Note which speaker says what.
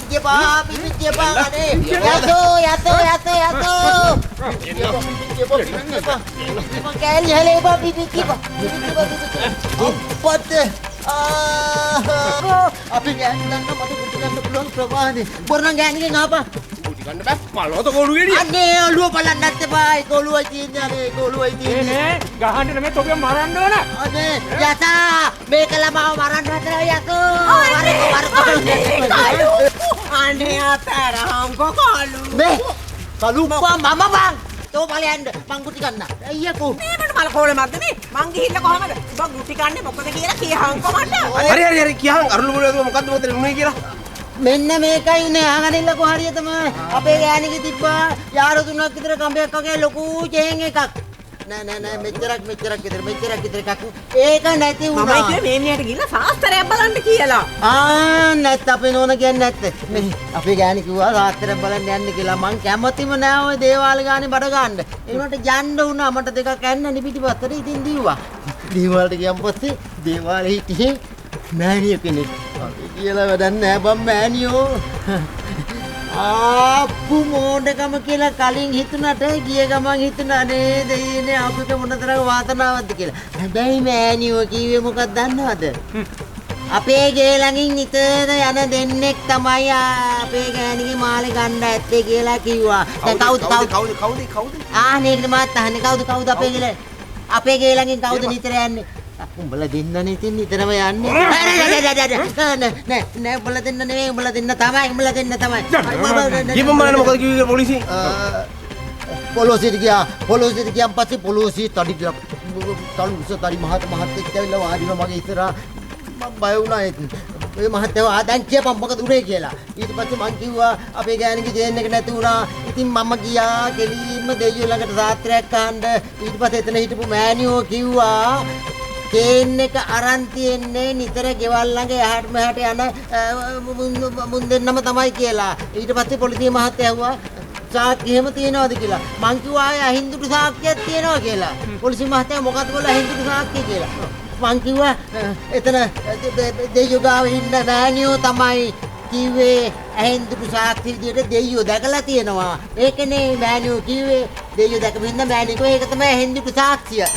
Speaker 1: Pipi apa nih? Yato. Kali hal apa pipi apa? Apa deh? Apa yang nang mati kucing belum perwah nih? Pernah gak nih ngapa?
Speaker 2: ගන්න බෑ පළොත ගෝලු ගෙඩිය.
Speaker 1: අනේ ඔළුව බලන්න නැත්තේ ගොළුවයි තියන්නේ අනේ ගොළුවයි තියන්නේ.
Speaker 2: නේ ගහන්න නෙමෙයි තෝගේ මරන්න ඕන.
Speaker 1: අනේ යතා මේක ළමාව මරන්න හදනවා යකෝ.
Speaker 3: අනේ අතරම්කෝ කලු.
Speaker 1: මේ කලුප්පා මම බං. තෝ බලයන්ද මං ගුටි ගන්න. අයියකෝ.
Speaker 3: මේ මට මල කොලමක්ද මේ? මං ගිහිල්ලා කොහමද? ඔබ ගුටි කන්නේ මොකද කියලා කියහන්කෝ මට.
Speaker 2: හරි කියහන් අරුළු මොලේ මොකද්ද මොතන උනේ කියලා.
Speaker 1: මෙන්න මේකයි නේ අහගනින්නකෝ හරියටම අපේ ගෑණිගේ තිබ්බා යාරු තුනක් විතර කඹයක් වගේ ලොකු චේන් එකක් නෑ මෙච්චරක් විතර එකක් ඒක නැති වුණා
Speaker 3: මමයි කිව්වේ මේ මිනිහට ගිහිල්ලා සාස්තරයක් බලන්න කියලා
Speaker 1: නැත්නම් අපේ නෝන කියන්නේ නැත්තේ මේ අපේ ගෑණි කිව්වා සාස්තරයක් බලන්න යන්න කියලා මං කැමතිම නෑ ඔය දේවාල ගානේ බඩ ගන්න ඒකට යන්න වුණා මට දෙකක් ඇන්නනි පිටිපස්සට ඉතින් දීවා දේවාලට ගියන් පස්සේ දේවාලේ හිටියේ මෑණිය කෙනෙක් කියලා වැඩක් නෑ බම් මෑණියෝ ආප්පු මොඩකම කියලා කලින් හිතුණට ගිය ගමන් හිතුණා නේ දෙයිනේ අපිට මොනතරම් වාසනාවක්ද කියලා හැබැයි මෑණියෝ කිව්වේ මොකක්ද දන්නවද අපේ ගේ ළඟින් නිතර යන දෙන්නෙක් තමයි අපේ ගෑණිගේ මාලේ ගන්න ඇත්තේ කියලා කිව්වා දැන් කවුද නේද මාත් අහන්නේ කවුද අපේ ගේ ළඟින් කවුද නිතර යන්නේ උඹලා දෙන්නනේ ඉතින් නිතරම යන්නේ නෑ උඹලා දෙන්න නෙවෙයි උඹලා දෙන්න තමයි
Speaker 2: ජීපම් බලන්න මොකද කිව්වේ පොලිසිය
Speaker 1: පොලිසියට ගියාන් පස්සේ පොලිසිය තඩි මහත්තයෙක් ඇවිල්ලා වාඩිව මගේ ඉස්සරහා මම බය වුණා ඒ මහත්තයා දැන් කියපන් මොකද උනේ කියලා ඊට පස්සේ මං කිව්වා අපේ ගෑණිගේ ජේන් එක නැති වුණා ඉතින් මම ගියා කෙලින්ම දෙයියෝ ළඟට සාත්‍රයක් අහන්න ඊට පස්සේ එතන හිටපු මෑණියෝ කිව්වා කේන් එක අරන් තියන්නේ නිතර ගෙවල් ළඟ එහාට මෙහාට යන මුන් දෙන්නම තමයි කියලා. ඊට පස්සේ පොලිසිය මහත්තයා ඇහුවා සාක්ෂි එහෙම තියනවද කියලා. මං කිව්වා ආයේ අහින්දුට සාක්ෂියක් තියනවා කියලා. පොලිසිය මහත්තයා මොකද්ද කියලා අහින්දුට සාක්ෂිය කියලා. මං කිව්වා එතන දෙයියෝ ගාව ඉන්න මෑණියෝ තමයි කිව්වේ අහින්දුට සාක්ෂි විදියට දෙයියෝ දැකලා තියෙනවා. ඒකනේ මෑණියෝ කිව්වේ දෙයියෝ දැකපු හින්දා මෑණියෝ ඒක තමයි අහින්දුට සාක්ෂිය.